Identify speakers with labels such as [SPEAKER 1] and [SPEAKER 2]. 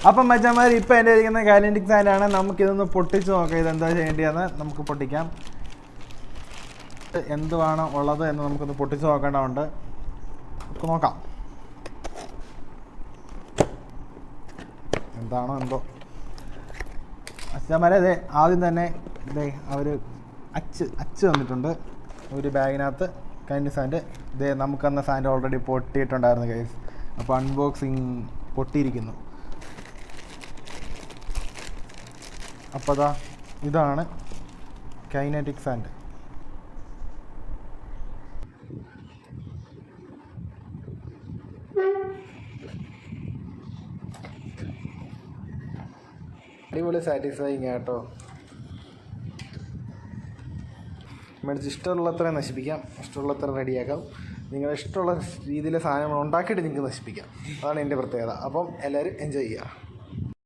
[SPEAKER 1] അപ്പം മച്ചന്മാർ ഇപ്പം എൻ്റെ ഇരിക്കുന്ന കൈനറ്റിക് സാൻഡാണ്. നമുക്കിതൊന്ന് പൊട്ടിച്ച് നോക്കാം ഇതെന്താ ചെയ്യേണ്ടതെന്ന്. നമുക്ക് പൊട്ടിക്കാം. എന്തുവാണ് ഉള്ളത് എന്ന് നമുക്കൊന്ന് പൊട്ടിച്ച് നോക്കേണ്ടതുണ്ട്. നമുക്ക് നോക്കാം എന്താണോ എന്തോ. മച്ചന്മാരെ ഇതേ ആദ്യം തന്നെ ഇതേ അവർ അച്ച് വന്നിട്ടുണ്ട് ഒരു ബാഗിനകത്ത് കൈനറ്റിക് സാൻഡ്. ഇതേ നമുക്കന്ന് സാൻഡ് ഓൾറെഡി പൊട്ടിയിട്ടുണ്ടായിരുന്നു ഗൈസ്. അപ്പോൾ അൺബോക്സിങ് പൊട്ടിയിരിക്കുന്നു. അപ്പോൾ ഇതാണ് കൈനറ്റിക് സാൻഡ്. അടിപൊളി സാറ്റിസ്ഫൈങ് കേട്ടോ. മേടിച്ച് ഇഷ്ടമുള്ളത്ര നശിപ്പിക്കാം, ഇഷ്ടമുള്ളത്ര റെഡിയാക്കാം. നിങ്ങളുടെ ഇഷ്ടമുള്ള രീതിയിലെ സാധനങ്ങൾ ഉണ്ടാക്കിയിട്ട് നിങ്ങൾക്ക് നശിപ്പിക്കാം. അതാണ് എൻ്റെ പ്രത്യേകത. അപ്പം എല്ലാവരും എൻജോയ് ചെയ്യുക.